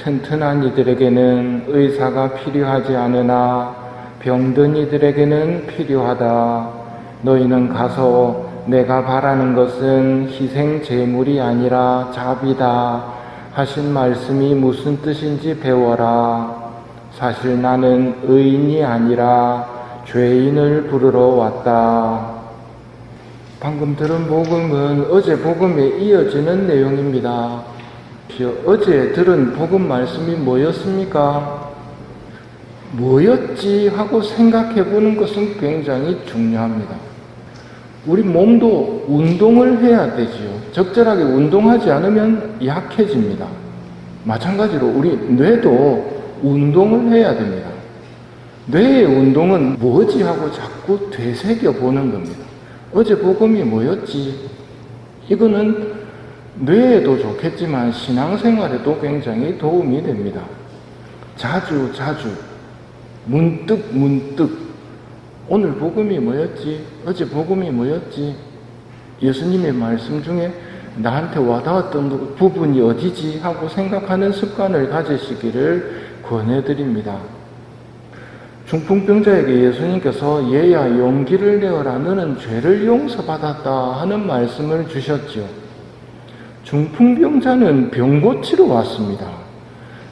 튼튼한 이들에게는 의사가 필요하지 않으나 병든 이들에게는 필요하다. 너희는 가서 내가 바라는 것은 희생 제물이 아니라 자비다 하신 말씀이 무슨 뜻인지 배워라. 사실 나는 의인이 아니라 죄인을 부르러 왔다. 방금 들은 복음은 어제 복음에 이어지는 내용입니다. 어제 들은 복음 말씀이 뭐였습니까? 뭐였지 하고 생각해 보는 것은 굉장히 중요합니다. 우리 몸도 운동을 해야 되지요. 적절하게 운동하지 않으면 약해집니다. 마찬가지로 우리 뇌도 운동을 해야 됩니다. 뇌의 운동은 뭐지 하고 자꾸 되새겨 보는 겁니다. 어제 복음이 뭐였지? 이거는 뇌에도 좋겠지만 신앙생활에도 굉장히 도움이 됩니다. 자주 문득 오늘 복음이 뭐였지? 어제 복음이 뭐였지? 예수님의 말씀 중에 나한테 와닿았던 부분이 어디지? 하고 생각하는 습관을 가지시기를 권해드립니다. 중풍병자에게 예수님께서 얘야 용기를 내어라 너는 죄를 용서받았다 하는 말씀을 주셨지요. 중풍병자는 병 고치러 왔습니다.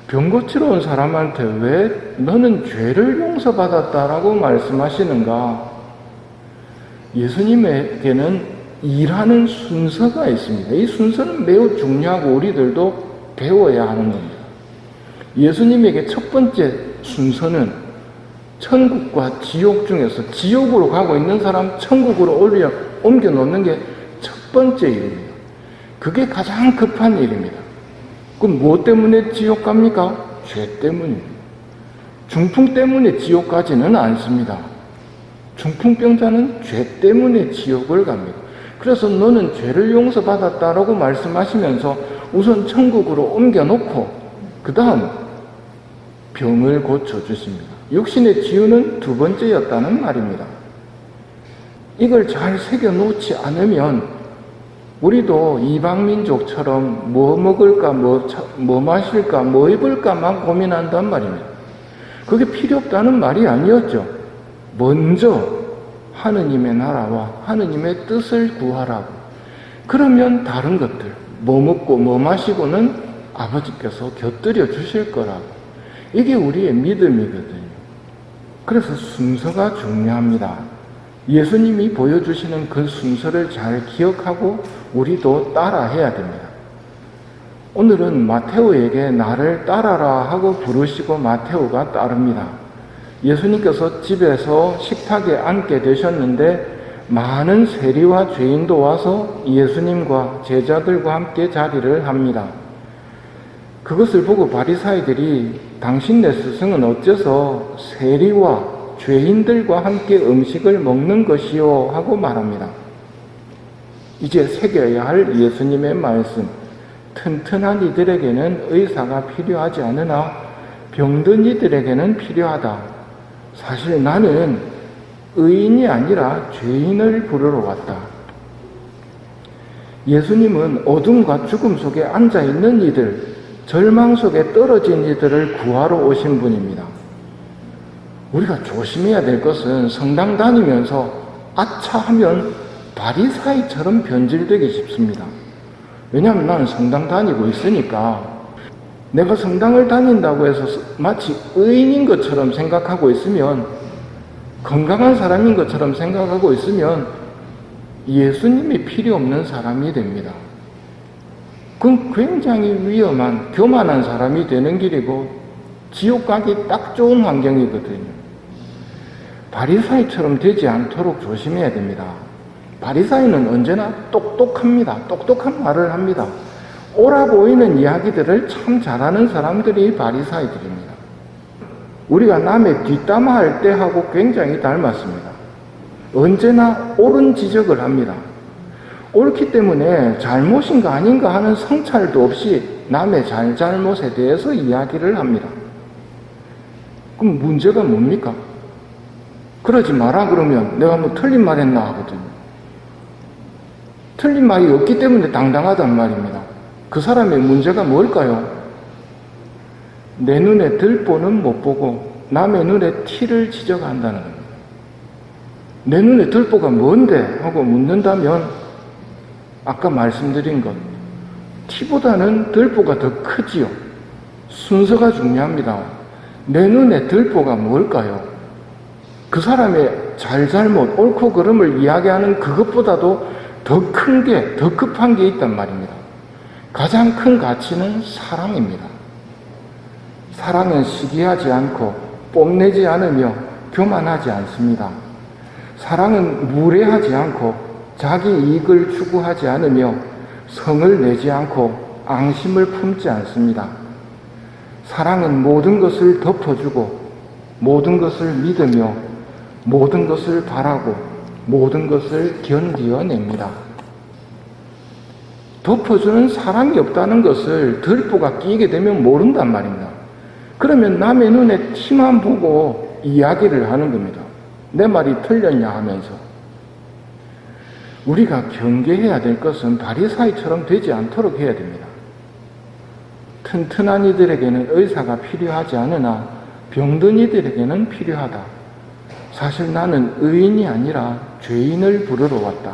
병 고치러 온 사람한테 왜 너는 죄를 용서받았다라고 말씀하시는가? 예수님에게는 일하는 순서가 있습니다. 이 순서는 매우 중요하고 우리들도 배워야 하는 겁니다. 예수님에게 첫 번째 순서는 천국과 지옥 중에서 지옥으로 가고 있는 사람 천국으로 옮겨 놓는 게 첫 번째 일입니다. 그게 가장 급한 일입니다. 그럼 뭐 때문에 지옥 갑니까? 죄 때문입니다. 중풍 때문에 지옥 가지는 않습니다. 중풍병자는 죄 때문에 지옥을 갑니다. 그래서 너는 죄를 용서받았다라고 말씀하시면서 우선 천국으로 옮겨놓고 그 다음 병을 고쳐주십니다. 육신의 치유는 두 번째였다는 말입니다. 이걸 잘 새겨놓지 않으면 우리도 이방민족처럼 뭐 먹을까, 뭐 마실까, 뭐 입을까만 고민한단 말입니다. 그게 필요 없다는 말이 아니었죠. 먼저 하느님의 나라와 하느님의 뜻을 구하라고. 그러면 다른 것들, 뭐 먹고 뭐 마시고는 아버지께서 곁들여 주실 거라고. 이게 우리의 믿음이거든요. 그래서 순서가 중요합니다. 예수님이 보여주시는 그 순서를 잘 기억하고 우리도 따라해야 됩니다. 오늘은 마테오에게 나를 따라라 하고 부르시고 마테오가 따릅니다. 예수님께서 집에서 식탁에 앉게 되셨는데 많은 세리와 죄인도 와서 예수님과 제자들과 함께 자리를 합니다. 그것을 보고 바리사이들이 당신네 스승은 어째서 세리와 죄인들과 함께 음식을 먹는 것이요 하고 말합니다. 이제 새겨야 할 예수님의 말씀. 튼튼한 이들에게는 의사가 필요하지 않으나 병든 이들에게는 필요하다. 사실 나는 의인이 아니라 죄인을 부르러 왔다. 예수님은 어둠과 죽음 속에 앉아있는 이들, 절망 속에 떨어진 이들을 구하러 오신 분입니다. 우리가 조심해야 될 것은 성당 다니면서 아차 하면 바리사이처럼 변질되기 쉽습니다. 왜냐하면 나는 성당 다니고 있으니까 내가 성당을 다닌다고 해서 마치 의인인 것처럼 생각하고 있으면, 건강한 사람인 것처럼 생각하고 있으면 예수님이 필요 없는 사람이 됩니다. 그건 굉장히 위험한, 교만한 사람이 되는 길이고 지옥 가기 딱 좋은 환경이거든요. 바리사이처럼 되지 않도록 조심해야 됩니다. 바리사이는 언제나 똑똑합니다. 똑똑한 말을 합니다. 옳아 보이는 이야기들을 참 잘하는 사람들이 바리사이들입니다. 우리가 남의 뒷담화할 때 하고 굉장히 닮았습니다. 언제나 옳은 지적을 합니다. 옳기 때문에 잘못인가 아닌가 하는 성찰도 없이 남의 잘못에 대해서 이야기를 합니다. 그럼 문제가 뭡니까? 그러지 마라 그러면 내가 뭐 틀린 말 했나 하거든요. 틀린 말이 없기 때문에 당당하단 말입니다. 그 사람의 문제가 뭘까요? 내 눈에 들보는 못 보고 남의 눈에 티를 지적한다는 겁니다. 내 눈에 들보가 뭔데? 하고 묻는다면 아까 말씀드린 것, 티보다는 들보가 더 크지요. 순서가 중요합니다. 내 눈에 들보가 뭘까요? 그 사람의 잘잘못, 옳고 그름을 이야기하는 그것보다도 더 큰 게, 더 급한 게 있단 말입니다. 가장 큰 가치는 사랑입니다. 사랑은 시기하지 않고 뽐내지 않으며 교만하지 않습니다. 사랑은 무례하지 않고 자기 이익을 추구하지 않으며 성을 내지 않고 앙심을 품지 않습니다. 사랑은 모든 것을 덮어주고 모든 것을 믿으며 모든 것을 바라고 모든 것을 견디어냅니다. 덮어주는 사랑이 없다는 것을 들보가 끼게 되면 모른단 말입니다. 그러면 남의 눈에 티만 보고 이야기를 하는 겁니다. 내 말이 틀렸냐 하면서. 우리가 경계해야 될 것은 바리사이처럼 되지 않도록 해야 됩니다. 튼튼한 이들에게는 의사가 필요하지 않으나 병든 이들에게는 필요하다. 사실 나는 의인이 아니라 죄인을 부르러 왔다.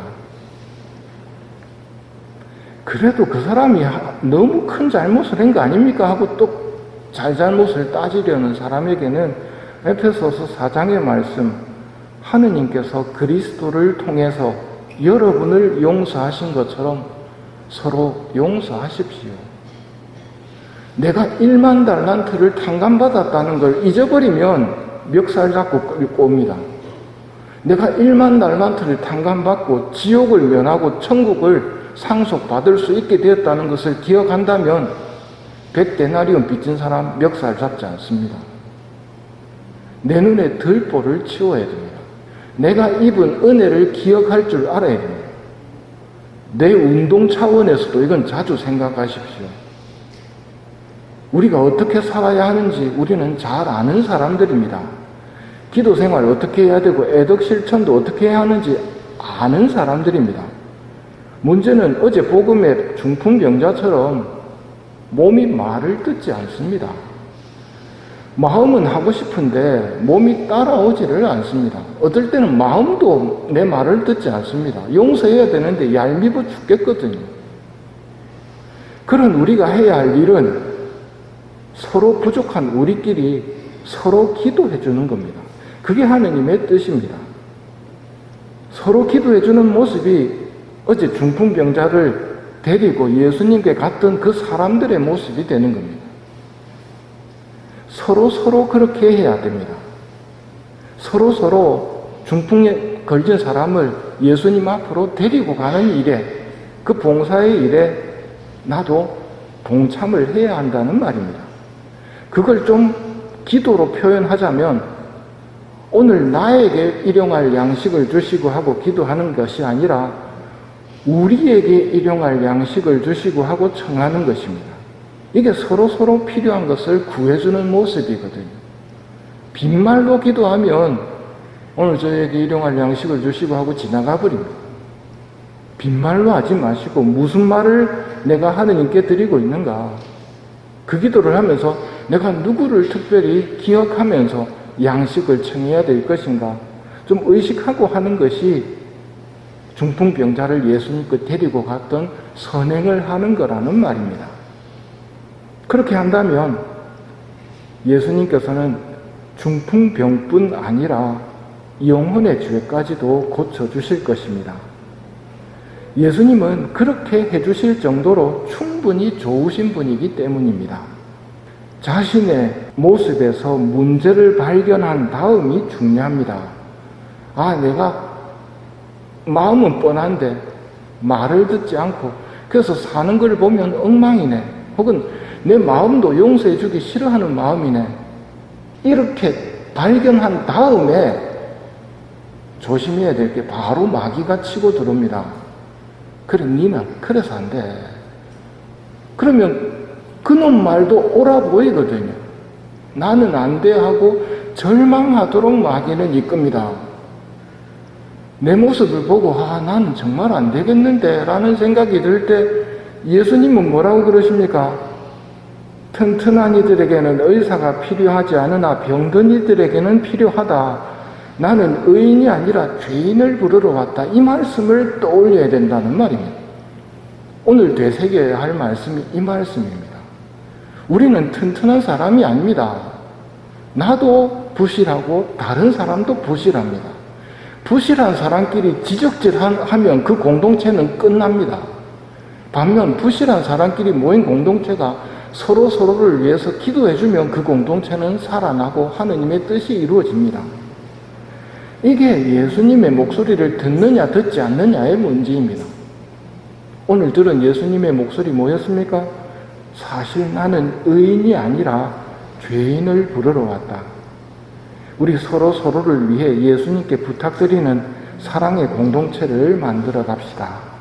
그래도 그 사람이 너무 큰 잘못을 한 거 아닙니까? 하고 또 잘잘못을 따지려는 사람에게는 에베소서 4장의 말씀, 하느님께서 그리스도를 통해서 여러분을 용서하신 것처럼 서로 용서하십시오. 내가 1만 달란트를 탕감받았다는 걸 잊어버리면 멱살 잡고 끌고 옵니다. 내가 1만 달란트를 탕감받고 지옥을 면하고 천국을 상속받을 수 있게 되었다는 것을 기억한다면 100데나리온 빚진 사람 멱살 잡지 않습니다. 내 눈에 들보를 치워야 됩니다. 내가 입은 은혜를 기억할 줄 알아야 됩니다. 내 운동 차원에서도 이건 자주 생각하십시오. 우리가 어떻게 살아야 하는지 우리는 잘 아는 사람들입니다. 기도 생활 어떻게 해야 되고 애덕 실천도 어떻게 해야 하는지 아는 사람들입니다. 문제는 어제 복음의 중풍병자처럼 몸이 말을 듣지 않습니다. 마음은 하고 싶은데 몸이 따라오지를 않습니다. 어떨 때는 마음도 내 말을 듣지 않습니다. 용서해야 되는데 얄미워 죽겠거든요. 그런 우리가 해야 할 일은 서로 부족한 우리끼리 서로 기도해 주는 겁니다. 그게 하느님의 뜻입니다. 서로 기도해 주는 모습이 어제 중풍병자를 데리고 예수님께 갔던 그 사람들의 모습이 되는 겁니다. 서로 그렇게 해야 됩니다. 서로 중풍에 걸린 사람을 예수님 앞으로 데리고 가는 일에, 그 봉사의 일에 나도 동참을 해야 한다는 말입니다. 그걸 좀 기도로 표현하자면 오늘 나에게 일용할 양식을 주시고 하고 기도하는 것이 아니라 우리에게 일용할 양식을 주시고 하고 청하는 것입니다. 이게 서로 필요한 것을 구해주는 모습이거든요. 빈말로 기도하면 오늘 저에게 일용할 양식을 주시고 하고 지나가 버립니다. 빈말로 하지 마시고 무슨 말을 내가 하느님께 드리고 있는가? 그 기도를 하면서 내가 누구를 특별히 기억하면서 양식을 청해야 될 것인가? 좀 의식하고 하는 것이 중풍병자를 예수님께 데리고 갔던 선행을 하는 거라는 말입니다. 그렇게 한다면 예수님께서는 중풍병뿐 아니라 영혼의 죄까지도 고쳐주실 것입니다. 예수님은 그렇게 해주실 정도로 충분히 좋으신 분이기 때문입니다. 자신의 모습에서 문제를 발견한 다음이 중요합니다. 내가 마음은 뻔한데 말을 듣지 않고 그래서 사는 걸 보면 엉망이네. 혹은 내 마음도 용서해 주기 싫어하는 마음이네. 이렇게 발견한 다음에 조심해야 될 게 바로 마귀가 치고 들어옵니다. 그래, 니는 그래서 안 돼. 그러면 그놈 말도 옳아 보이거든요. 나는 안 돼 하고 절망하도록 마귀는 이끕니다. 내 모습을 보고 나는 정말 안 되겠는데 라는 생각이 들 때 예수님은 뭐라고 그러십니까? 튼튼한 이들에게는 의사가 필요하지 않으나 병든 이들에게는 필요하다. 나는 의인이 아니라 죄인을 부르러 왔다. 이 말씀을 떠올려야 된다는 말입니다. 오늘 되새겨야 할 말씀이 이 말씀입니다. 우리는 튼튼한 사람이 아닙니다. 나도 부실하고 다른 사람도 부실합니다. 부실한 사람끼리 지적질하면 그 공동체는 끝납니다. 반면 부실한 사람끼리 모인 공동체가 서로를 위해서 기도해주면 그 공동체는 살아나고 하느님의 뜻이 이루어집니다. 이게 예수님의 목소리를 듣느냐 듣지 않느냐의 문제입니다. 오늘 들은 예수님의 목소리 뭐였습니까? 사실 나는 의인이 아니라 죄인을 부르러 왔다. 우리 서로를 위해 예수님께 부탁드리는 사랑의 공동체를 만들어 갑시다.